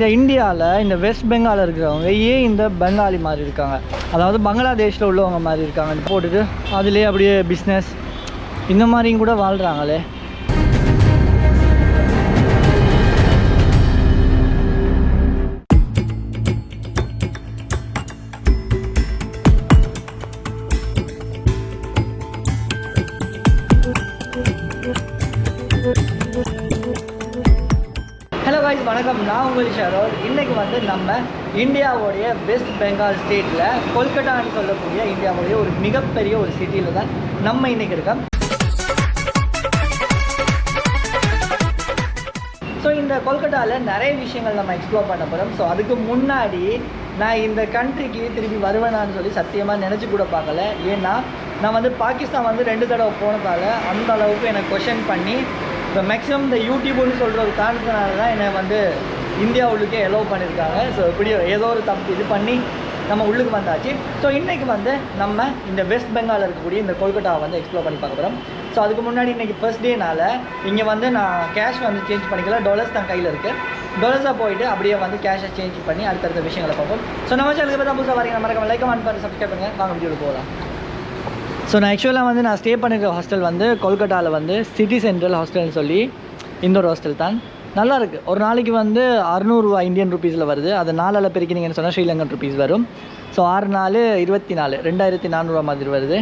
இந்த இந்தியாவில் இந்த வெஸ்ட் பெங்காலில் இருக்கிறவங்க ஏன் இந்த பெங்காலி மாதிரி இருக்காங்க, அதாவது பங்களாதேஷில் உள்ளவங்க மாதிரி இருக்காங்கன்னு போட்டுட்டு அதுலேயே அப்படியே பிஸ்னஸ் இந்த மாதிரியும் கூட வாழ்கிறாங்களே. ஹலோ காய்ஸ், வணக்கம். நான் உங்கள் ஷரோல். இன்றைக்கி வந்து நம்ம இந்தியாவுடைய வெஸ்ட் பெங்கால் ஸ்டேட்டில் கொல்கட்டான்னு சொல்லக்கூடிய இந்தியாவுடைய ஒரு மிகப்பெரிய ஒரு சிட்டியில் தான் நம்ம இன்றைக்கி இருக்கோம். ஸோ இந்த கொல்கட்டாவில் நிறைய விஷயங்கள் நம்ம எக்ஸ்ப்ளோர் பண்ண போகிறோம். ஸோ அதுக்கு முன்னாடி நான் இந்த கண்ட்ரிக்கு திருப்பி வருவேனான்னு சொல்லி சத்தியமாக நினச்சி கூட பார்க்கல. ஏன்னா நான் வந்து பாகிஸ்தான் வந்து 2 தடவை போனதால் அந்த அளவுக்கு எனக்கு கொஷன் பண்ணி இப்போ மேக்ஸிமம் இந்த யூடியூப்னு சொல்கிற ஒரு காரணத்தினால தான் என்னை வந்து இந்தியா உள்ளுக்கே எலோவ் பண்ணியிருக்காங்க. ஸோ இப்படி ஏதோ ஒரு தப்பு இது பண்ணி நம்ம உள்ளுக்கு வந்தாச்சு. ஸோ இன்றைக்கி வந்து நம்ம இந்த வெஸ்ட் பெங்காலில் இருக்கக்கூடிய இந்த கொல்கட்டாவை வந்து எக்ஸ்ப்ளோர் பண்ணி பார்க்க போகிறோம். ஸோ அதுக்கு முன்னாடி இன்றைக்கி ஃபர்ஸ்ட் டேனால் இங்கே வந்து நான் கேஷ் வந்து சேஞ்ச் பண்ணிக்கல, டாலர்ஸ் தான் கையில் இருக்குது. டாலர்ஸாக போயிட்டு அப்படியே வந்து கேஷை சேஞ்ச் பண்ணி அடுத்தடுத்த விஷயங்களை பார்ப்போம். ஸோ நம்ம சேனலுக்கு பார்த்தா புதுசாக வரீங்க, மறக்காம லைக் கமெண்ட் பண்ணி சப்ஸ்கிரைப் பண்ணுங்கள். வாங்க வீடியோவில் போகலாம். ஸோ நான் ஆக்சுவலாக நான் ஸ்டே பண்ணிருக்க ஹாஸ்டல் வந்து கொல்கட்டாவில் வந்து சிட்டி சென்ட்ரல் ஹாஸ்டல்னு சொல்லி இந்த ஒரு ஹாஸ்டல் தான். நல்லா இருக்குது. ஒரு நாளைக்கு வந்து 600 ரூபா இந்தியன் ருபீஸில் வருது. அது 4 பெருக்கினீங்கன்னு சொன்னால் ஸ்ரீலங்கன் ருபீஸ் வரும். ஸோ 6 4 24 2400 மாதிரி வருது.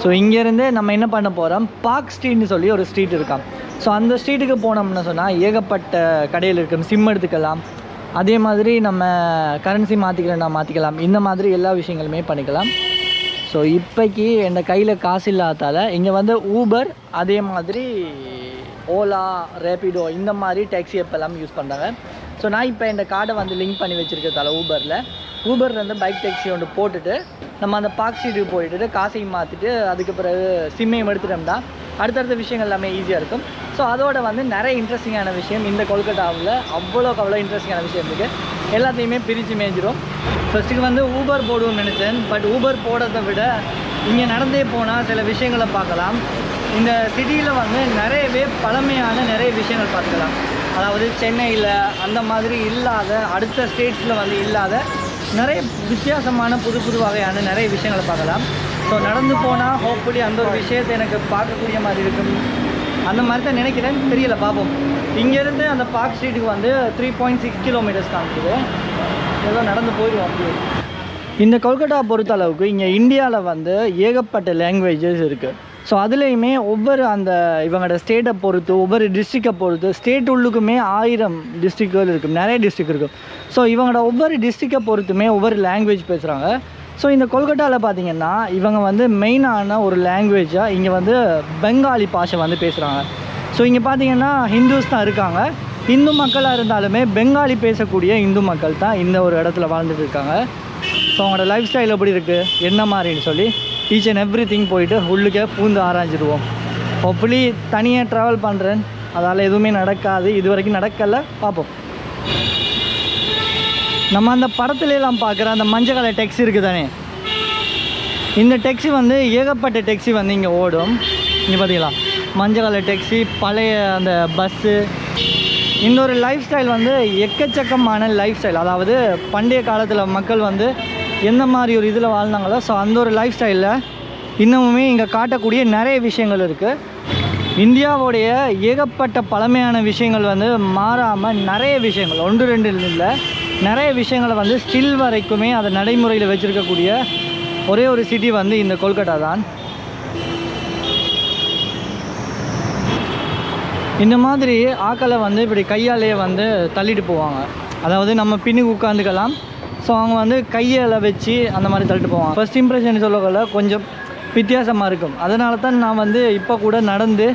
ஸோ இங்கேருந்து நம்ம என்ன பண்ண போகிறோம், பார்க் ஸ்ட்ரீட்னு சொல்லி ஒரு ஸ்ட்ரீட் இருக்கான். ஸோ அந்த ஸ்ட்ரீட்டுக்கு போனோம்னு சொன்னால் ஏகப்பட்ட கடையில் இருக்கும். சிம் எடுத்துக்கலாம், அதே மாதிரி நம்ம கரன்சி மாற்றிக்கலாம், இந்த மாதிரி எல்லா விஷயங்களுமே பண்ணிக்கலாம். ஸோ இப்போக்கி என் கையில் காசு இல்லாதால் இங்கே வந்து ஊபர், அதே மாதிரி ஓலா, ரேப்பிடோ இந்த மாதிரி டேக்ஸி ஆப் எல்லாம் யூஸ் பண்ணுறாங்க. ஸோ நான் இப்போ இந்த கார்டை வந்து லிங்க் பண்ணி வச்சுருக்கிறதால ஊபர்லேருந்து பைக் டேக்ஸி ஒன்று போட்டுட்டு நம்ம அந்த பார்க் ஸ்ட்ரீட்டுக்கு போயிட்டு காசையும் மாற்றிட்டு அதுக்கு பிறகு சிம்மையும் எடுத்துட்டோம்னா அடுத்தடுத்த விஷயங்கள் எல்லாமே ஈஸியாக இருக்கும். ஸோ அதோட வந்து நிறைய இன்ட்ரெஸ்டிங்கான விஷயம் இந்த கொல்கட்டாவில் அவ்வளோ இன்ட்ரெஸ்டிங்கான விஷயம் இருக்குது. எல்லாத்தையுமே பிரித்து மேய்ஞ்சிடும். ஃபஸ்ட்டுக்கு வந்து ஊபர் போடுவோம்னு நினச்சேன். பட் ஊபர் போடுறதை விட இங்கே நடந்தே போனால் சில விஷயங்களை பார்க்கலாம். இந்த சிட்டியில் வந்து நிறையவே பழமையான நிறைய விஷயங்கள் பார்த்துக்கலாம். அதாவது சென்னையில் அந்த மாதிரி இல்லாத, அடுத்த ஸ்டேட்ஸில் வந்து இல்லாத நிறைய வித்தியாசமான புது வகையான நிறைய விஷயங்களை பார்க்கலாம். ஸோ நடந்து போனால் ஹோப்ஃபுல்லி அந்த ஒரு விஷயத்தை எனக்கு பார்க்கக்கூடிய மாதிரி இருக்கும். அந்த மாதிரி தான் நினைக்கிறேன், தெரியல, பார்ப்போம். இங்கேருந்து அந்த பார்க் ஸ்ட்ரீட்டுக்கு வந்து 3.6 கிலோமீட்டர்ஸ் காமிக்குது. ஏதோ நடந்து போயிடுவோம் அப்படியே. இந்த கொல்கட்டா பொறுத்த அளவுக்கு இங்கே இந்தியாவில் வந்து ஏகப்பட்ட லாங்குவேஜஸ் இருக்குது. ஸோ அதுலேயுமே ஒவ்வொரு அந்த இவங்களோட ஸ்டேட்டை பொறுத்து, ஒவ்வொரு டிஸ்ட்ரிக்டை பொறுத்து, ஸ்டேட் உள்ளுக்குமே 1000 டிஸ்ட்ரிக்ட்கள் இருக்குது, நிறைய டிஸ்ட்ரிக்ட் இருக்குது. ஸோ இவங்களோட ஒவ்வொரு டிஸ்ட்ரிக்டை பொறுத்துமே ஒவ்வொரு லாங்குவேஜ் பேசுகிறாங்க. ஸோ இந்த கொல்கட்டாவில் பார்த்திங்கன்னா இவங்க வந்து மெயினான ஒரு லாங்குவேஜாக இங்கே வந்து பெங்காலி பாஷை வந்து பேசுகிறாங்க. ஸோ இங்கே பார்த்திங்கன்னா ஹிந்துஸ் தான் இருக்காங்க. இந்து மக்களாக இருந்தாலுமே பெங்காலி பேசக்கூடிய இந்து மக்கள் தான் இந்த ஒரு இடத்துல வாழ்ந்துட்டு இருக்காங்க. ஸோ அவங்களோட லைஃப் ஸ்டைல் எப்படி இருக்குது, என்ன மாதிரின்னு சொல்லி ஈச் அண்ட் எவ்ரி திங் போயிட்டு உள்ளுக்கே பூந்து ஆராய்ஞ்சிடுவோம். ஹோப்ஃபுல்லி தனியாக ட்ராவல் பண்ணுறேன், அதால் எதுவுமே நடக்காது, இது வரைக்கும் நடக்கலை, பார்ப்போம். நம்ம அந்த படத்துலலாம் பார்க்குற அந்த மஞ்சள் கலர் டேக்ஸி இருக்குது தானே, இந்த டேக்ஸி வந்து ஏகப்பட்ட டேக்ஸி வந்து இங்கே ஓடும். இங்கே பார்த்தீங்களா, மஞ்சள் கலர் டேக்ஸி, பழைய அந்த பஸ்ஸு. இந்த ஒரு லைஃப் ஸ்டைல் வந்து எக்கச்சக்கமான லைஃப் ஸ்டைல். அதாவது பண்டைய காலத்தில் மக்கள் வந்து எந்த மாதிரி ஒரு இதில் வாழ்ந்தாங்களோ, ஸோ அந்த ஒரு லைஃப் ஸ்டைலில் இன்னமுமே இங்கே காட்டக்கூடிய நிறைய விஷயங்கள் இருக்குது. இந்தியாவுடைய ஏகப்பட்ட பழமையான விஷயங்கள் வந்து மாறாமல் நிறைய விஷயங்கள், 1 2 இல்லை, நிறைய விஷயங்களை வந்து ஸ்டில் வரைக்குமே அதை நடைமுறையில் வச்சுருக்கக்கூடிய ஒரே ஒரு சிட்டி வந்து இந்த கொல்கட்டா தான். இந்த மாதிரி ஆக்களை வந்து இப்படி கையாலேயே வந்து தள்ளிட்டு போவாங்க. அதாவது நம்ம பின்னுக்கு உட்காந்துக்கலாம், ஸோ அவங்க வந்து கையால் வச்சு அந்த மாதிரி தள்ளிட்டு போவாங்க. ஃபர்ஸ்ட் இம்ப்ரெஷன் சொல்லக்கல கொஞ்சம் வித்தியாசமாக இருக்கும். அதனால தான் நான் வந்து இப்போ கூட நடந்து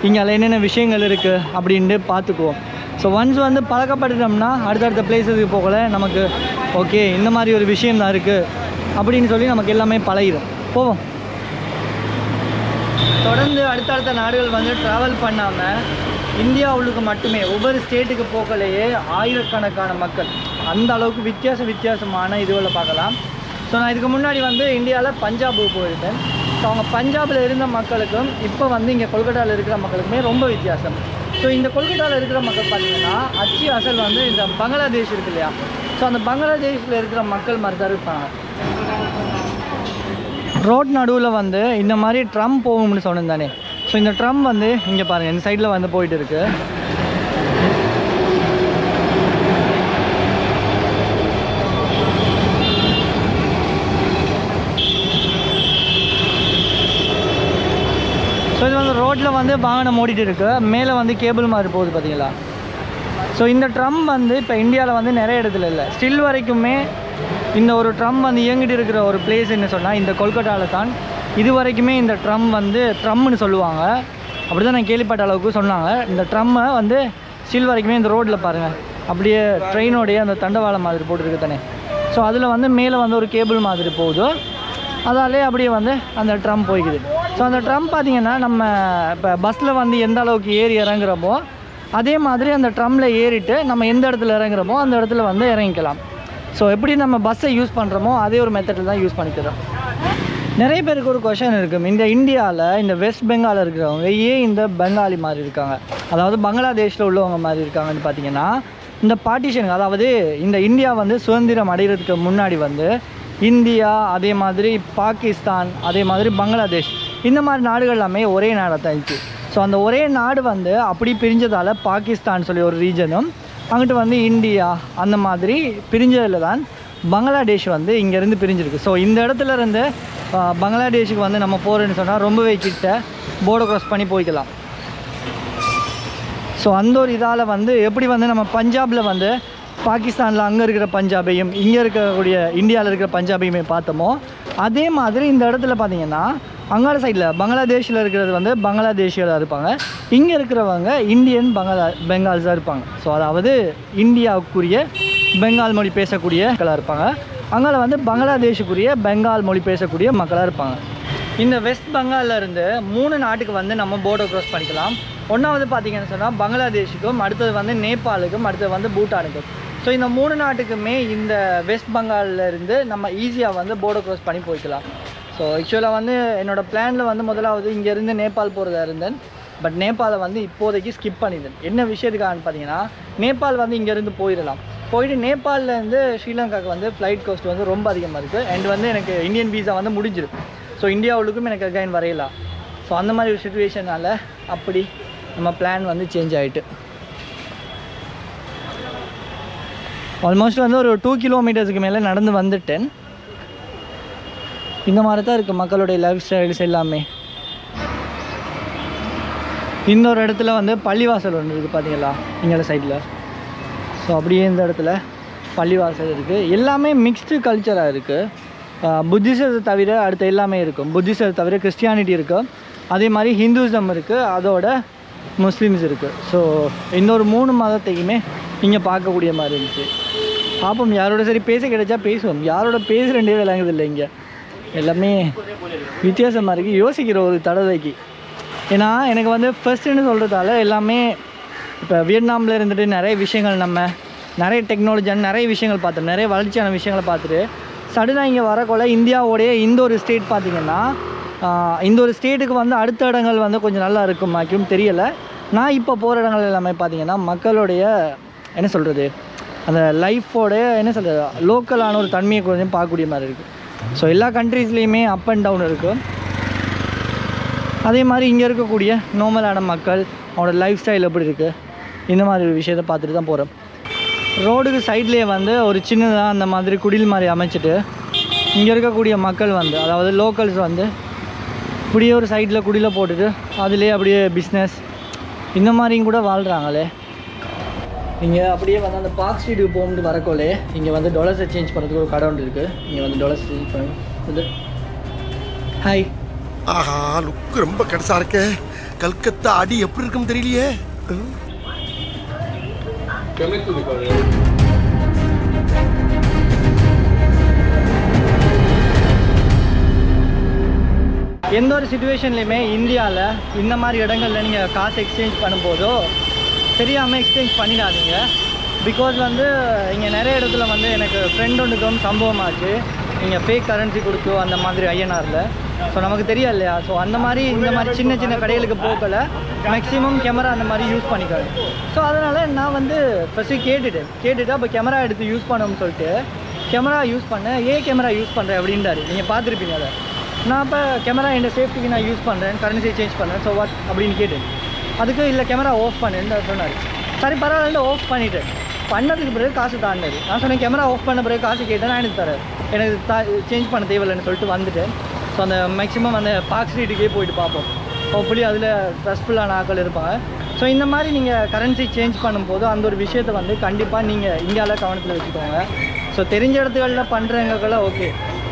இங்கே என்னென்ன விஷயங்கள் இருக்குது அப்படின்ட்டு பார்த்துக்குவோம். ஸோ ஒன்ஸ் வந்து பழக்கப்பட்டுட்டோம்னா அடுத்தடுத்த பிளேஸஸுக்கு போகல நமக்கு ஓகே இந்த மாதிரி ஒரு விஷயம் தான் இருக்குது அப்படின்னு சொல்லி நமக்கு எல்லாமே பழகிடும். போவோம். தொடர்ந்து அடுத்தடுத்த நாடுகள் வந்து ட்ராவல் பண்ணாமல் இந்தியாவுக்கு மட்டுமே ஒவ்வொரு ஸ்டேட்டுக்கு போகலையே ஆயிரக்கணக்கான மக்கள், அந்த அளவுக்கு வித்தியாசமான இதுகளை பார்க்கலாம். ஸோ நான் இதுக்கு முன்னாடி வந்து இந்தியாவில் பஞ்சாபுக்கு போயிருந்தேன். ஸோ அவங்க பஞ்சாபில் இருந்த மக்களுக்கும் இப்போ வந்து இங்கே கொல்கட்டாவில் இருக்கிற மக்களுக்குமே ரொம்ப வித்தியாசம். ஸோ இந்த கொல்கட்டாவில் இருக்கிற மக்கள் பார்த்தீங்கன்னா அச்சு அசல் வந்து இந்த பங்களாதேஷ் இருக்கு இல்லையா, ஸோ அந்த பங்களாதேஷில் இருக்கிற மக்கள் மாதிரி தான் இருப்பாங்க. ரோட் நடுவில் வந்து இந்த மாதிரி ட்ரம் போகும்னு சொன்னேன் தானே, ஸோ இந்த ட்ரம் வந்து இங்கே பாருங்கள் இந்த சைடில் வந்து போயிட்டு இருக்கு. ஸோ இது வந்து ரோட்டில் வந்து வாகனம் ஓடிட்டு இருக்கு, மேலே வந்து கேபிள் மாதிரி போகுது பார்த்தீங்களா. ஸோ இந்த ட்ரம் வந்து இப்போ இந்தியாவில் வந்து நிறைய இடத்துல இல்லை, ஸ்டில் வரைக்குமே இந்த ஒரு ட்ரம் வந்து இயங்கிட்டு இருக்கிற ஒரு பிளேஸ் என்ன சொன்னால் இந்த கொல்கட்டாவில் தான். இது வரைக்குமே இந்த ட்ரம் வந்து ட்ரம்னு சொல்லுவாங்க, அப்படி தான் நான் கேள்விப்பட்ட அளவுக்கு சொன்னாங்க. இந்த ட்ரம்மை வந்து ஸ்டில் வரைக்குமே இந்த ரோட்டில் பாருங்கள் அப்படியே ட்ரெயினோடைய அந்த தண்டவாளம் மாதிரி போட்டுருக்கு தானே, ஸோ அதில் வந்து மேலே வந்து ஒரு கேபிள் மாதிரி போகுது, அதாலே அப்படியே வந்து அந்த ட்ரம் போய்க்குது. ஸோ அந்த ட்ரம் பார்த்திங்கன்னா நம்ம இப்போ பஸ்ஸில் வந்து எந்த அளவுக்கு ஏறி இறங்குறப்போ அதே மாதிரி அந்த ட்ரம்மில் ஏறிட்டு நம்ம எந்த இடத்துல இறங்குறோமோ அந்த இடத்துல வந்து இறங்கிக்கலாம். ஸோ எப்படி நம்ம பஸ்ஸை யூஸ் பண்ணுறோமோ அதே ஒரு மெத்தடில் தான் யூஸ் பண்ணிக்கிறோம். நிறைய பேருக்கு ஒரு கொஷன் இருக்குது, இந்த இந்தியாவில் இந்த வெஸ்ட் பெங்காலில் இருக்கிறவங்க ஏன் இந்த பெங்காலி மாதிரி இருக்காங்க, அதாவது பங்களாதேஷில் உள்ளவங்க மாதிரி இருக்காங்கன்னு பார்த்தீங்கன்னா, இந்த பார்ட்டிஷனுக்கு அதாவது இந்த இந்தியா வந்து சுதந்திரம் அடைகிறதுக்கு முன்னாடி வந்து இந்தியா, அதே மாதிரி பாகிஸ்தான், அதே மாதிரி பங்களாதேஷ், இந்த மாதிரி நாடுகள் எல்லாமே ஒரே நாடாக தான் இருந்துச்சு. ஸோ அந்த ஒரே நாடு வந்து அப்படி பிரிஞ்சதால் பாகிஸ்தான் சொல்லி ஒரு ரீஜனும், அங்கிட்டு வந்து இந்தியா, அந்த மாதிரி பிரிஞ்சதில் தான் பங்களாதேஷ் வந்து இங்கேருந்து பிரிஞ்சிருக்கு. ஸோ இந்த இடத்துல இருந்து பங்களாதேஷுக்கு வந்து நம்ம போகிறோன்னு சொன்னால் ரொம்பவே கிட்ட போர்டர் க்ராஸ் பண்ணி போய்க்கலாம். ஸோ அந்த ஒரு இதால் வந்து எப்படி வந்து நம்ம பஞ்சாபில் வந்து பாகிஸ்தானில் அங்கே இருக்கிற பஞ்சாபையும் இங்கே இருக்கக்கூடிய இந்தியாவில் இருக்கிற பஞ்சாபையுமே பார்த்தோமோ, அதே மாதிரி இந்த இடத்துல பார்த்திங்கன்னா அங்காள சைடில் பங்களாதேஷில் இருக்கிறது வந்து பங்களாதேஷியராக இருப்பாங்க, இங்கே இருக்கிறவங்க இந்தியன் பெங்கால்ஸாக இருப்பாங்க. ஸோ அதாவது இந்தியாவுக்குரிய பெங்கால் மொழி பேசக்கூடிய மக்களாக இருப்பாங்க, அங்கே வந்து பங்களாதேஷுக்குரிய பெங்கால் மொழி பேசக்கூடிய மக்களாக இருப்பாங்க. இந்த வெஸ்ட் பெங்காலில் இருந்து 3 நாட்டுக்கு வந்து நம்ம போர்டர் க்ராஸ் பண்ணிக்கலாம். ஒன்றாவது பார்த்திங்கன்னு சொன்னால் பங்களாதேஷுக்கும், அடுத்தது வந்து நேபாளுக்கும், அடுத்தது வந்து பூட்டானுக்கும். ஸோ இந்த 3 நாட்டுக்குமே இந்த வெஸ்ட் பெங்காலில் இருந்து நம்ம ஈஸியாக வந்து போர்டர் க்ராஸ் பண்ணி போய்க்கலாம். ஸோ ஆக்சுவலாக வந்து என்னோடய பிளானில் வந்து முதலாவது இங்கேருந்து நேபாள் போகிறதா இருந்தேன், பட் நேபாளை வந்து இப்போதைக்கு ஸ்கிப் பண்ணிட்டேன். என்ன விஷயத்துக்கான்னு பார்த்தீங்கன்னா, நேபாள் வந்து இங்கேருந்து போயிட்டு நேபாளிலேருந்து ஸ்ரீலங்காவுக்கு வந்து ஃப்ளைட் காஸ்ட் வந்து ரொம்ப அதிகமாக இருக்குது, அண்ட் வந்து எனக்கு இந்தியன் வீசா வந்து முடிஞ்சிடும். ஸோ இந்தியாவுக்கும் எனக்கு அகைன் வரையலாம். ஸோ அந்த மாதிரி ஒரு சுச்சுவேஷனால் அப்படி நம்ம பிளான் வந்து சேஞ்ச் ஆகிட்டு ஆல்மோஸ்ட் வந்து ஒரு 2 கிலோமீட்டர்ஸுக்கு மேலே நடந்து வந்துட்டேன். இந்த மாதிரி தான் இருக்குது மக்களுடைய லைஃப் ஸ்டைல்ஸ் எல்லாமே. இன்னொரு இடத்துல வந்து பள்ளிவாசல் ஒன்று இருக்குது பார்த்தீங்களா இங்கே சைடில். ஸோ அப்படியே இந்த இடத்துல பள்ளிவாசல் இருக்குது. எல்லாமே மிக்ஸ்டு கல்ச்சராக இருக்குது. புத்திசத்தை தவிர அடுத்த எல்லாமே இருக்கும். புத்திசத்தை தவிர கிறிஸ்டியானிட்டி இருக்குது, அதே மாதிரி ஹிந்துவிசம் இருக்குது, அதோட முஸ்லீம்ஸ் இருக்குது. ஸோ இன்னொரு 3 மதத்தையுமே இங்கே பார்க்கக்கூடிய மாதிரி இருந்துச்சு. பார்ப்போம், யாரோட சரி பேச கிடைச்சா பேசுவோம், யாரோட பேசுகிறேன்டே விளங்குது இல்லை. இங்கே எல்லாமே வித்தியாசமாக இருக்குது, யோசிக்கிற ஒரு தடவைக்கு. ஏன்னா எனக்கு வந்து ஃபஸ்ட்டுன்னு சொல்கிறதால எல்லாமே இப்போ வியட்நாமில் இருந்துட்டு நிறைய விஷயங்கள் நம்ம நிறைய டெக்னாலஜியான நிறைய விஷயங்கள் பார்த்தோம், நிறைய வளர்ச்சியான விஷயங்களை பார்த்துட்டு சடனாக இங்கே வரக்குள்ள இந்தியாவோடைய இந்த ஒரு ஸ்டேட் பார்த்திங்கன்னா, இந்த ஒரு ஸ்டேட்டுக்கு வந்து அடுத்த இடங்கள் வந்து கொஞ்சம் நல்லா இருக்குமாக்கும் தெரியலை. நான் இப்போ போகிற இடங்கள் எல்லாமே பார்த்திங்கன்னா மக்களுடைய என்ன சொல்கிறது, அந்த லைஃபோடைய என்ன சொல்கிறது லோக்கலான ஒரு தன்மையை கொஞ்சம் பார்க்கக்கூடிய மாதிரி இருக்குது. ஸோ எல்லா கண்ட்ரீஸ்லேயுமே அப் அண்ட் டவுன் இருக்குது. அதே மாதிரி இங்கே இருக்கக்கூடிய நார்மலான மக்கள் அவனோட லைஃப் ஸ்டைல் எப்படி இருக்குது, இந்த மாதிரி ஒரு விஷயத்தை பார்த்துட்டு தான் போகிறோம். ரோடுக்கு சைட்லேயே வந்து ஒரு சின்னதாக அந்த மாதிரி குடில் மாதிரி அமைச்சிட்டு இங்கே இருக்கக்கூடிய மக்கள் வந்து அதாவது லோக்கல்ஸ் வந்து இப்படியே ஒரு சைடில் குடியில் போட்டுட்டு அதுலேயே அப்படியே பிஸ்னஸ் இந்த மாதிரியும் கூட வாழ்கிறாங்களே. இங்கே அப்படியே வந்து அந்த பார்க் ஸ்ட்ரீட்டுக்கு போகும்போது வரக்கோலே இங்கே வந்து டாலர்ஸை சேஞ்ச் பண்ணுறதுக்கு ஒரு கடை ஒன்று இருக்குது. இங்கே வந்து டாலர்ஸ் சேஞ்ச் பண்ணி ஹாய். ஆஹா, லுக் ரொம்ப கடைசா இருக்கே. கல்கத்தா அடி எப்படி இருக்குன்னு தெரியலையே. எந்த ஒரு சுச்சுவேஷன்லையுமே இந்தியாவில் இந்த மாதிரி இடங்களில் நீங்கள் காசு எக்ஸ்சேஞ்ச் பண்ணும்போதோ தெரியாமல் எக்ஸ்சேஞ்ச் பண்ணிடாதீங்க. பிகாஸ் வந்து இங்கே நிறைய இடத்துல வந்து எனக்கு ஃப்ரெண்ட் ஒன்றுக்கும் சம்பவம் ஆச்சு. நீங்கள் ஃபேக் கரன்சி கொடுத்து அந்த மாதிரி ஐஎன்ஆரில். ஸோ நமக்கு தெரியும் இல்லையா. ஸோ அந்த மாதிரி இந்த மாதிரி சின்ன சின்ன கடைகளுக்கு போகல மேக்ஸிமம் கேமரா அந்த மாதிரி யூஸ் பண்ணிக்காது. ஸோ அதனால் நான் வந்து ஃபஸ்ட்டு கேட்டுட்டு அப்போ கேமரா எடுத்து யூஸ் பண்ணணும்னு சொல்லிட்டு கேமரா யூஸ் பண்ணேன். கேமரா யூஸ் பண்ணுறேன் அப்படின்றாரு. நீங்கள் பார்த்துருப்பீங்க அதை. நான் அப்போ கேமரா என் சேஃப்டிக்கு நான் யூஸ் பண்ணுறேன், கரன்சி சேஞ்ச் பண்ணுறேன், ஸோ வாட் அப்படின்னு கேட்டேன். அதுக்கு இல்லை கேமரா ஆஃப் பண்ணுன்னு சொன்னார். சரி பரவாயில்ல ஆஃப் பண்ணிவிட்டேன். பண்ணதுக்கு பிறகு காசு தாண்டினாரு. நான் சொன்னேன் கேமரா ஆஃப் பண்ண பிறகு காசு கேட்டேன், நான் எனக்கு தரேன், எனக்கு சேஞ்ச் பண்ண தேவையில்லைன்னு சொல்லிட்டு வந்துட்டேன். ஸோ அந்த மேக்ஸிமம் அந்த பார்க் ஸ்ட்ரீட்டுக்கே போயிட்டு பார்ப்போம். ஹோப்ஃபுல்லி அதில் ட்ரஸ்ட்ஃபுல்லான ஆட்கள் இருப்பாங்க. ஸோ இந்த மாதிரி நீங்கள் கரன்சி சேஞ்ச் பண்ணும்போது அந்த ஒரு விஷயத்தை வந்து கண்டிப்பாக நீங்கள் இந்தியாவில் கவனத்தில் வச்சுக்கோங்க. ஸோ தெரிஞ்ச இடத்துகளில் பண்ணுறவங்கக்கெல்லாம் ஓகே.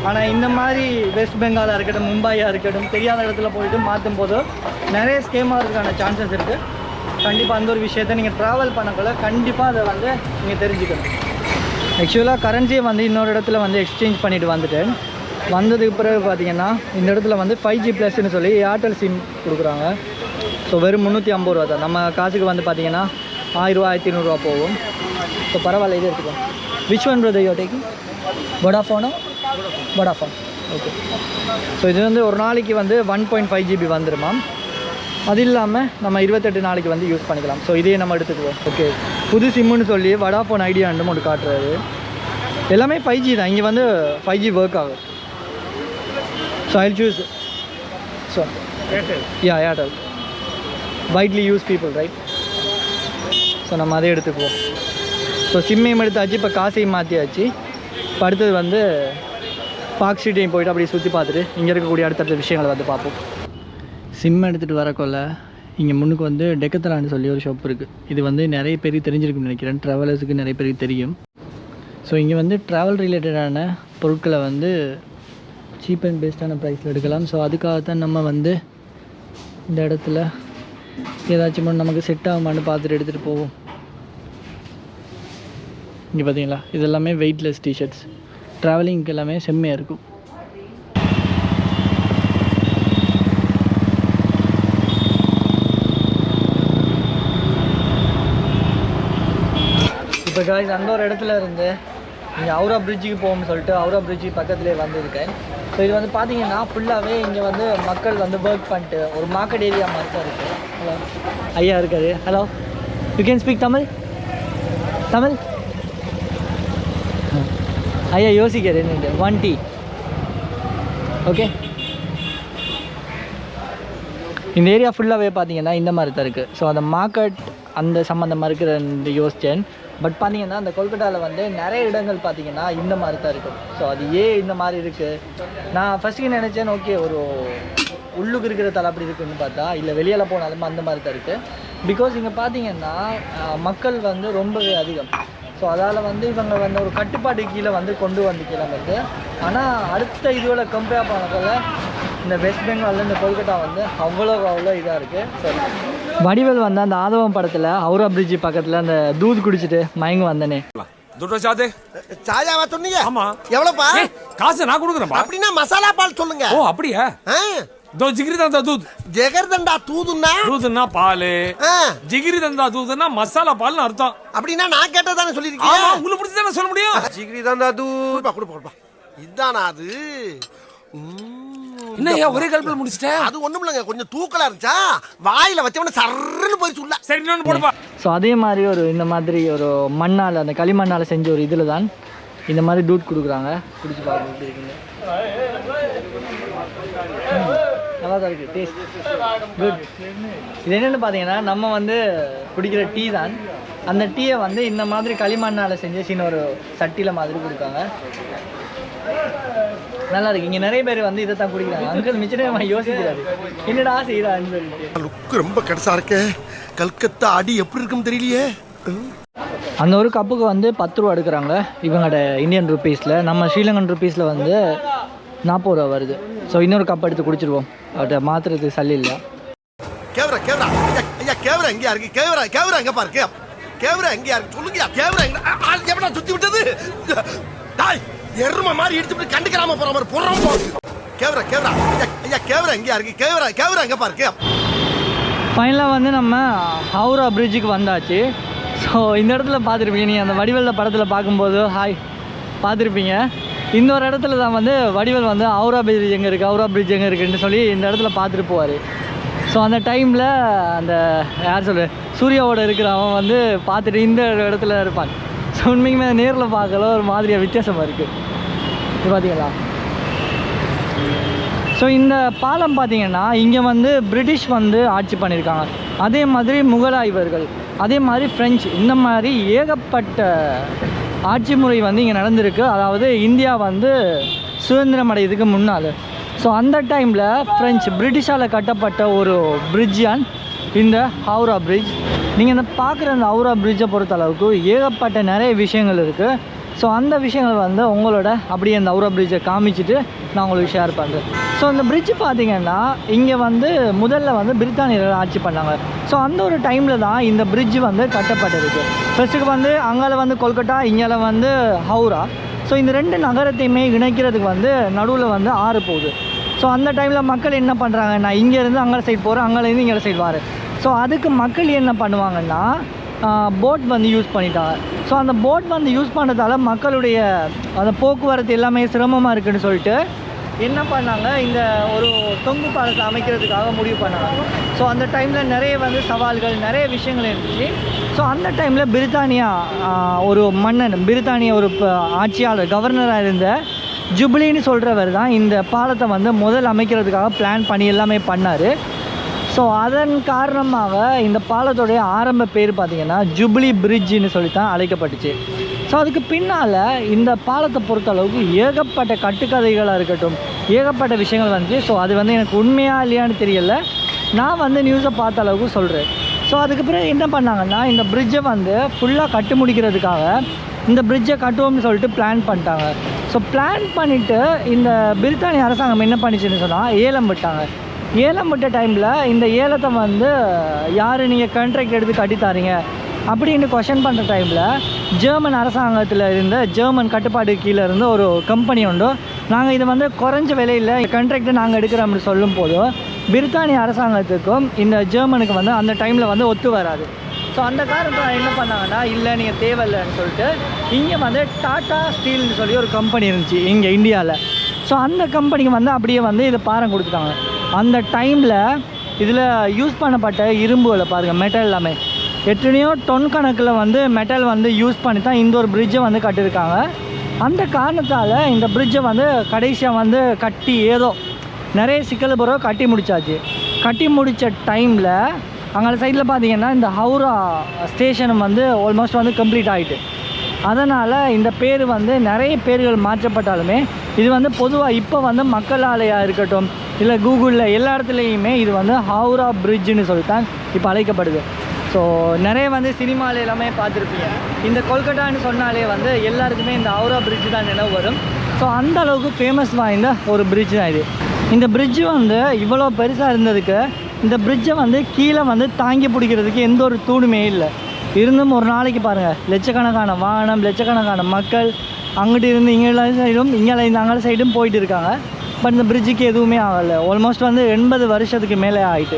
ஆனால் இந்த மாதிரி வெஸ்ட் பெங்காலாக இருக்கட்டும், மும்பையாக இருக்கட்டும், தெரியாத இடத்துல போயிட்டு மாற்றும் போது நிறைய ஸ்கேம் ஆகிறதுக்கான சான்சஸ் இருக்குது. கண்டிப்பாக அந்த ஒரு விஷயத்தை நீங்கள் ட்ராவல் பண்ணக்குள்ள கண்டிப்பாக அதை வந்து நீங்கள் தெரிஞ்சுக்கணும். ஆக்சுவலாக கரன்சியை வந்து இன்னொரு இடத்துல வந்து எக்ஸ்சேஞ்ச் பண்ணிவிட்டு வந்துட்டேன். வந்ததுக்கு பிறகு பார்த்தீங்கன்னா இந்த இடத்துல வந்து 5G ப்ளஸ்ன்னு சொல்லி ஏர்டெல் சிம் கொடுக்குறாங்க. ஸோ வெறும் 350 ரூபா தான். நம்ம காசுக்கு வந்து பார்த்தீங்கன்னா 1000 ரூபா 1500 போகும். ஸோ பரவாயில்ல, இது எடுத்துக்கோ. Which one brother you taking? வோடாஃபோனோ? வோடாஃபோன். ஓகே. ஸோ இது வந்து ஒரு நாளைக்கு வந்து 1.5 GB வந்துடுமா. அது இல்லாமல் நம்ம 28 நாளைக்கு வந்து யூஸ் பண்ணிக்கலாம். ஸோ இதையே நம்ம எடுத்துக்குவோம். ஓகே. புது சிம்முன்னு சொல்லி வோடாஃபோன் ஐடியான்னு ஒன்று காட்டுறாரு. எல்லாமே 5G தான். இங்கே வந்து 5G ஒர்க் ஆகும். So I choose so Airtel widely use people right. So நம்ம அதே எடுத்துக்குவோம். ஸோ சிம்மையும் எடுத்தாச்சு, இப்போ காசையும் மாற்றியாச்சு. இப்போ அடுத்தது வந்து பார்க் ஸ்ட்ரீட்டையும் போய்ட்டு அப்படியே சுற்றி பார்த்துட்டு இங்கே இருக்கக்கூடிய அடுத்தடுத்த விஷயங்களை வந்து பார்ப்போம். சிம் எடுத்துகிட்டு வரக்குள்ள இங்கே முன்னுக்கு வந்து டெக்கத்தலான்னு சொல்லி ஒரு ஷாப் இருக்குது. இது வந்து நிறைய பேருக்கு தெரிஞ்சிருக்குன்னு நினைக்கிறேன், ட்ராவலர்ஸுக்கு நிறைய பேருக்கு தெரியும். ஸோ இங்கே வந்து ட்ராவல் ரிலேட்டடான பொருட்களை வந்து சீப் அண்ட் பெஸ்ட்டான ப்ரைஸில் எடுக்கலாம். ஸோ அதுக்காகத்தான் நம்ம வந்து இந்த இடத்துல ஏதாச்சும் நமக்கு செட் ஆகுமான்னு பார்த்துட்டு எடுத்துகிட்டு போவோம். இங்கே பார்த்தீங்களா, இது எல்லாமே வெயிட்லெஸ் டிஷர்ட்ஸ். ட்ராவலிங்க்கு எல்லாமே செம்மையாக இருக்கும். இப்போ காய்ஸ் அந்த ஒரு இடத்துல இருந்து இங்கே ஹவுரா பிரிட்ஜுக்கு போகணும்னு சொல்லிட்டு ஹவுரா பிரிட்ஜுக்கு பக்கத்துலேயே வந்துருக்கேன். ஸோ இது வந்து பார்த்தீங்கன்னா ஃபுல்லாகவே இங்கே வந்து மக்கள் வந்து ஒர்க் பண்ணிட்டு ஒரு மார்க்கெட் ஏரியா மாதிரி தான் இருக்குது. ஹலோ ஐயா இருக்காரு. Hello, you can speak Tamil? Tamil ஐயா யோசிக்கிறேன். 1 டீ ஓகே. இந்த ஏரியா ஃபுல்லாகவே பார்த்தீங்கன்னா இந்த மாதிரி தான் இருக்குது. ஸோ அந்த மார்க்கெட் அந்த சம்மந்தமாக இருக்கிற யோசித்தேன். பட் பார்த்தீங்கன்னா அந்த கொல்கட்டாவில் வந்து நிறைய இடங்கள் பார்த்தீங்கன்னா இந்த மாதிரி தான் இருக்கும். ஸோ அது ஏன் இந்த மாதிரி இருக்குது, நான் ஃபஸ்ட்டு நினச்சேன் ஓகே ஒரு உள்ளுக்கு இருக்கிற தலை அப்படி இருக்குதுன்னு பார்த்தா இல்லை, வெளியில் போனாலும் அந்த மாதிரி தான் இருக்குது. பிகாஸ் இங்கே பார்த்தீங்கன்னா மக்கள் வந்து ரொம்பவே அதிகம். ஸோ அதால் வந்து இவங்க வந்து ஒரு கட்டுப்பாட்டு கீழே வந்து கொண்டு வந்துக்கலாம் வந்து. ஆனால் அடுத்த இதுவில் கம்பேர் பண்ணக்குள்ள இந்த வெஸ்ட் பெங்காலில் இந்த கொல்கட்டா வந்து அவ்வளோ இதாக இருக்குது. சரி, வடிவேல் வந்து அந்த ஆதவம் படத்தில் ஹவுரா பிரிட்ஜ் பக்கத்தில் அந்த தூது குடிச்சிட்டு மயங்க வந்தனே. சாயாவா சொன்னீங்க? ஆமா. எவ்வளவுப்பா? காசு நான் கொடுக்குறேன். அப்படின்னா மசாலா பால் சொல்லுங்க. ஓ அப்படியா? दो जिगरी दंदा दूध. ஜெகர்தண்டா தூதுன்னா? दूधना பால். ஜிகிரி தந்தா दूधனா மசாலா பால்னு அர்த்தம். அப்படின்னா நான் கேட்டதானே சொல்லிருக்கீங்க. ஆமா, உங்களுக்கு பிடிச்ச தான சொல்ல முடியும். ஜிகிரி தந்தா தூத் கொடுப்பா. இதானா அது? என்னய்யா ஒரே கல்பல முடிச்சிட்ட? அது ஒண்ணும் இல்லங்க, கொஞ்சம் தூக்கலா இருந்துச்சா, வாயில வச்சவன சர்றன்னு போய் சொல்ல. சரி இன்னொன்னு போடுப்பா. ஸோ அதே மாதிரி ஒரு இந்த மாதிரி ஒரு மண்ணால் அந்த களிமண்ணால் செஞ்ச ஒரு இதில் தான் இந்த மாதிரி டூட் கொடுக்குறாங்க. குடிச்சு பார்க்க எப்படி இருக்குங்க. நல்லா தான் இருக்குது, டேஸ்ட் குட். இது என்னென்னு பார்த்தீங்கன்னா நம்ம வந்து குடிக்கிற டீ தான். அந்த டீயை வந்து இந்த மாதிரி களிமண்ணால் செஞ்சு சின்ன ஒரு சட்டியில் மாதிரி கொடுக்காங்க. நல்லா இருக்கு. இங்கே நிறைய பேர் வந்து இதை தான் குடிக்கிறாங்க. அங்கிள் மிச்சமே யோசிக்கிறாரு என்னடா செய்யறான்னு சொல்லிட்டு. லுக் ரொம்ப கடைசா இருக்கே. கல்கத்தா அடி எப்படி இருக்குன்னு தெரியலையே. அந்த ஒரு கப்புக்கு வந்து 10 ரூபா எடுக்கிறாங்க இவங்களோட இந்தியன் ருப்பீஸில். நம்ம ஸ்ரீலங்கன் ருப்பீஸில் வந்து 40 ரூபா வருது. ஸோ இன்னொரு கப் எடுத்து குடிச்சிருவோம். அவர்கிட்ட மாத்திரத்துக்கு சல்லி இல்லை. கேவரா கேவரா ஐயா, கேவரா எங்கேயா இருக்கு? கேவரா எங்க பாருக்கு? கேவரா எங்கேயா இருக்கு சொல்லுங்க. கேவரா எங்கடா சுத்தி விட்டது? டாய் எருமை மாதிரி இடிச்சு கண்டுக்கிறாம போற மாதிரி போறோம். கேவரா ஐயா, கேவரா எங்கேயா இருக்கு? கேவரா எங்க பாருக்கு? ஃபைனலாக வந்து நம்ம ஹவுரா பிரிட்ஜுக்கு வந்தாச்சு. ஸோ இந்த இடத்துல பார்த்துருப்பீங்க, நீங்கள் அந்த வடிவேல படத்தில் பார்க்கும்போது ஹாய் பார்த்துருப்பீங்க. இந்த ஒரு இடத்துல தான் வந்து வடிவேல் வந்து ஹவுரா பிரிட்ஜ் எங்கே இருக்குது, ஹவுரா பிரிட்ஜ் எங்கே இருக்குன்னு சொல்லி இந்த இடத்துல பார்த்துட்டு போவார். ஸோ அந்த டைமில் அந்த யார் சொல்லு சூர்யாவோட இருக்கிறவன் வந்து பார்த்துட்டு இந்த இடத்துல இருப்பான். ஸோ உண்மைக்குமே நேரில் பார்க்கல ஒரு மாதிரியாக வித்தியாசமாக இருக்குது. இது பார்த்தீங்களா? ஸோ இந்த பாலம் பார்த்தீங்கன்னா இங்கே வந்து பிரிட்டிஷ் வந்து ஆட்சி பண்ணியிருக்காங்க, அதே மாதிரி முகலாயவர்கள், அதே மாதிரி ஃப்ரெஞ்சு, இந்த மாதிரி ஏகப்பட்ட ஆட்சி முறை வந்து இங்கே நடந்திருக்கு. அதாவது இந்தியா வந்து சுதந்திரம் அடையிறதுக்கு முன்னால். ஸோ அந்த டைமில் ஃப்ரெஞ்சு பிரிட்டிஷால் கட்டப்பட்ட ஒரு பிரிட்ஜ் அண்ட் இந்த ஹவுரா பிரிட்ஜ். நீங்கள் இந்த பார்க்குற அந்த ஹவுரா பிரிட்ஜை பொறுத்த அளவுக்கு ஏகப்பட்ட நிறைய விஷயங்கள் இருக்குது. ஸோ அந்த விஷயங்கள் வந்து உங்களோட அப்படியே அந்த ஹவுரா பிரிட்ஜை காமிச்சிட்டு நான் உங்களுக்கு ஷேர் பண்ணுறேன். ஸோ அந்த பிரிட்ஜ் பார்த்திங்கன்னா இங்கே வந்து முதல்ல வந்து பிரித்தானியர்கள் ஆட்சி பண்ணாங்க. ஸோ அந்த ஒரு டைமில் தான் இந்த பிரிட்ஜ் வந்து கட்டப்பட்டிருக்கு. ஃபர்ஸ்ட்டுக்கு வந்து அங்கால வந்து கொல்கட்டா, இங்கே வந்து ஹவுரா. ஸோ இந்த ரெண்டு நகரத்தையுமே இணைக்கிறதுக்கு வந்து நடுவில் வந்து ஆறு போகுது. ஸோ அந்த டைமில் மக்கள் என்ன பண்ணுறாங்க, நான் இங்கேருந்து அங்கே சைடு போகிறேன், அங்கேருந்து இங்கே சைடு வரேன். ஸோ அதுக்கு மக்கள் என்ன பண்ணுவாங்கன்னா போட் வந்து யூஸ் பண்ணிட்டாங்க. ஸோ அந்த போட் வந்து யூஸ் பண்ணதால் மக்களுடைய அந்த போக்குவரத்து எல்லாமே சிரமமாக இருக்குதுன்னு சொல்லிட்டு என்ன பண்ணாங்க, இந்த ஒரு தொங்கு பாலத்தை அமைக்கிறதுக்காக முடிவு பண்ணாங்க. ஸோ அந்த டைமில் நிறைய வந்து சவால்கள், நிறைய விஷயங்கள் இருந்துச்சு. ஸோ அந்த டைமில் பிரித்தானியா ஒரு மன்னன், பிரித்தானியா ஒரு ஆட்சியாளர், கவர்னராக இருந்த ஜூபிலின்னு சொல்கிறவர் தான் இந்த பாலத்தை வந்து முதல் அமைக்கிறதுக்காக பிளான் பண்ணி எல்லாமே பண்ணார். ஸோ அதன் காரணமாக இந்த பாலத்தோடைய ஆரம்ப பேர் பார்த்திங்கன்னா ஜூபிலி பிரிட்ஜுன்னு சொல்லி தான் அழைக்கப்பட்டுச்சு. ஸோ அதுக்கு பின்னால் இந்த பாலத்தை பொறுத்த அளவுக்கு ஏகப்பட்ட கட்டுக்கதைகளாக இருக்கட்டும், ஏகப்பட்ட விஷயங்கள் வந்துச்சு. ஸோ அது வந்து எனக்கு உண்மையாக இல்லையான்னு தெரியல, நான் வந்து நியூஸை பார்த்த அளவுக்கு சொல்கிறேன். ஸோ அதுக்கு பிறகு என்ன பண்ணாங்கன்னா இந்த பிரிட்ஜை வந்து ஃபுல்லாக கட்டு முடிக்கிறதுக்காக இந்த பிரிட்ஜை கட்டுவோம்னு சொல்லிட்டு பிளான் பண்ணிட்டாங்க. ஸோ பிளான் பண்ணிவிட்டு இந்த பிரித்தானிய அரசாங்கம் என்ன பண்ணிச்சுன்னு சொன்னால் ஏலம் விட்டாங்க. ஏலம் விட்ட டைமில் இந்த ஏலத்தை வந்து யார் நீங்கள் கான்ட்ராக்ட் எடுத்து கட்டித்தாரீங்க அப்படின்னு கொஷன் பண்ணுற டைமில் ஜெர்மன் அரசாங்கத்தில் இருந்த ஜெர்மன் கட்டுப்பாடு கீழே இருந்த ஒரு கம்பெனி உண்டு, நாங்கள் இதை வந்து குறைஞ்ச விலையில் கான்ட்ராக்டை நாங்கள் எடுக்கிறோம் அப்படின்னு சொல்லும் போது பிரித்தானிய அரசாங்கத்துக்கும் இந்த ஜெர்மனுக்கு வந்து அந்த டைமில் வந்து ஒத்து வராது. ஸோ அந்த காரணத்தில் என்ன பண்ணாங்கன்னா, இல்லை நீங்கள் தேவையில்லைன்னு சொல்லிட்டு இங்கே வந்து டாட்டா ஸ்டீல்னு சொல்லி ஒரு கம்பெனி இருந்துச்சு இங்கே இந்தியாவில். ஸோ அந்த கம்பெனிக்கு வந்து அப்படியே வந்து இதை பாரம் கொடுத்துட்டாங்க. அந்த டைமில் இதில் யூஸ் பண்ணப்பட்ட இரும்புகளை பாருங்கள், மெட்டல் எல்லாமே எத்தனையோ டொன் கணக்கில் வந்து மெட்டல் வந்து யூஸ் பண்ணி தான் இந்த ஒரு பிரிட்ஜை வந்து கட்டியிருக்காங்க. அந்த காரணத்தால் இந்த பிரிட்ஜை வந்து கடைசியாக வந்து கட்டி ஏதோ நிறைய சிக்கல் பிறகு கட்டி முடித்தாச்சு. கட்டி முடித்த டைமில் அங்கே சைடில் பார்த்திங்கன்னா இந்த ஹவுரா ஸ்டேஷன் வந்து ஆல்மோஸ்ட் வந்து கம்ப்ளீட் ஆகிட்டு, அதனால் இந்த பேர் வந்து நிறைய பேர்கள் மாற்றப்பட்டாலுமே இது வந்து பொதுவாக இப்போ வந்து மக்களாலயாக இருக்கட்டும், இல்லை கூகுளில் எல்லா இடத்துலையுமே இது வந்து ஹவுரா பிரிட்ஜுன்னு சொல்லித்தான் இப்போ அழைக்கப்படுது. ஸோ நிறைய வந்து சினிமாவில் எல்லாமே பார்த்துருப்பீங்க, இந்த கொல்கட்டான்னு சொன்னாலே வந்து எல்லாருக்குமே இந்த ஹவுரா பிரிட்ஜு தான் நினைவு வரும். ஸோ அந்த அளவுக்கு ஃபேமஸ் வாய்ந்த ஒரு பிரிட்ஜ் தான் இது. இந்த பிரிட்ஜு வந்து இவ்வளோ பெருசாக இருந்ததுக்கு இந்த பிரிட்ஜை வந்து கீழே வந்து தாங்கி பிடிக்கிறதுக்கு எந்த ஒரு தூணுமே இல்லை. இருந்தும் ஒரு நாளைக்கு பாருங்கள் லட்சக்கணக்கான வாகனம், லட்சக்கணக்கான மக்கள் அங்கிட்டு இருந்து இங்கே சைடும் இங்கே இந்த அங்கே சைடும் போயிட்டு இருக்காங்க. பட் இந்த பிரிட்ஜுக்கு எதுவுமே ஆகலை. ஆல்மோஸ்ட் வந்து 80 வருஷத்துக்கு மேலே ஆகிட்டு.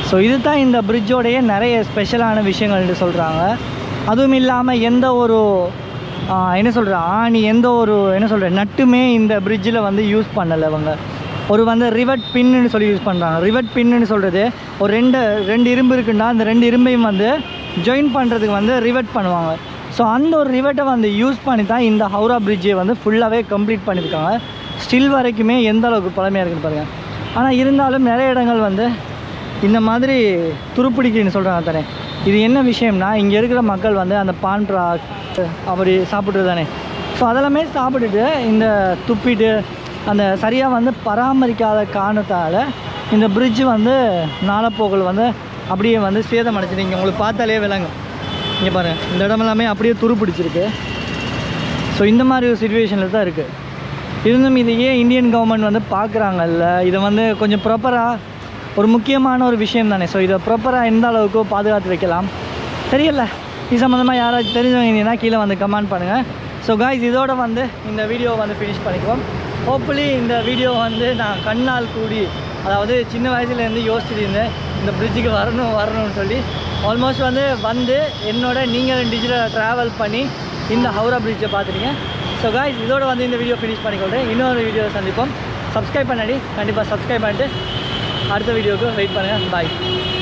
ஸோ இது தான் இந்த பிரிட்ஜோடைய நிறைய ஸ்பெஷலான விஷயங்கள்னு சொல்கிறாங்க. அதுவும் இல்லாமல் எந்த ஒரு என்ன சொல்கிற ஆணி, எந்த ஒரு என்ன சொல்கிற நட்டுமே இந்த பிரிட்ஜில் வந்து யூஸ் பண்ணலை. அவங்க ஒரு வந்து ரிவட் பின்னு சொல்லி யூஸ் பண்ணுறாங்க. ரிவட் பின்னு சொல்கிறது ஒரு ரெண்டு இரும்பு இருக்குன்னா அந்த ரெண்டு இரும்பையும் வந்து ஜாயின் பண்ணுறதுக்கு வந்து ரிவட் பண்ணுவாங்க. ஸோ அந்த ஒரு ரிவட்டை வந்து யூஸ் பண்ணி தான் இந்த ஹவுரா பிரிட்ஜை வந்து ஃபுல்லாகவே கம்ப்ளீட் பண்ணியிருக்காங்க. ஸ்டில் வரைக்குமே எந்த அளவுக்கு பழமையாக இருக்குன்னு பாருங்கள். ஆனால் இருந்தாலும் நிறைய இடங்கள் வந்து இந்த மாதிரி துருப்பிடிக்குன்னு சொல்கிறாங்க தானே. இது என்ன விஷயம்னா, இங்கே இருக்கிற மக்கள் வந்து அந்த பான்ட்ரா அப்படி சாப்பிட்றது தானே. ஸோ அதெல்லாமே சாப்பிட்டுட்டு இந்த துப்பிட்டு அந்த சரியாக வந்து பராமரிக்காத காரணத்தால் இந்த பிரிட்ஜு வந்து நாளப்போக்கள் வந்து அப்படியே வந்து சேதம் அடைச்சிட்டு இங்கே உங்களுக்கு பார்த்தாலே விளங்கும். இங்கே பாருங்கள், இந்த இடமெல்லாமே அப்படியே துருப்பிடிச்சிருக்கு. ஸோ இந்த மாதிரி ஒரு சிச்சுவேஷனில் தான் இருக்குது. இருந்தும் இது ஏன் இந்தியன் கவர்மெண்ட் வந்து பார்க்குறாங்கல்ல, இதை வந்து கொஞ்சம் ப்ராப்பராக ஒரு முக்கியமான ஒரு விஷயம் தானே. ஸோ இதை ப்ராப்பராக எந்த அளவுக்கு பாதுகாத்து வைக்கலாம் தெரியல. இது சம்மந்தமாக யாராச்சும் தெரிஞ்சவங்க இருந்தீங்கன்னா கீழே வந்து கமெண்ட் பண்ணுங்கள். ஸோ காய்ஸ், இதோட வந்து இந்த வீடியோ வந்து ஃபினிஷ் பண்ணிக்குவோம். ஹோப்ஃபுல்லி இந்த வீடியோ வந்து நான் கண்ணால் கூடி, அதாவது சின்ன வயசுலேருந்து யோசிச்சுட்டு இருந்தேன் இந்த பிரிட்ஜுக்கு வரணும்னு சொல்லி. ஆல்மோஸ்ட் வந்து என்னோட நீங்கள் டிஜிட்டல் ட்ராவல் பண்ணி இந்த ஹவுரா பிரிட்ஜை பார்த்துட்டீங்க. ஸோ ஸோ காய்ஸ் இதோட வந்து இந்த வீடியோ ஃபினிஷ் பண்ணிக்கொள்கிறேன். இன்னொரு வீடியோ சந்திப்போம். சப்ஸ்கிரைப் பண்ணி கண்டிப்பாக சப்ஸ்கிரைப் பண்ணிட்டு அடுத்த வீடியோவுக்கு வெயிட் பண்ணுங்கள். பாய்.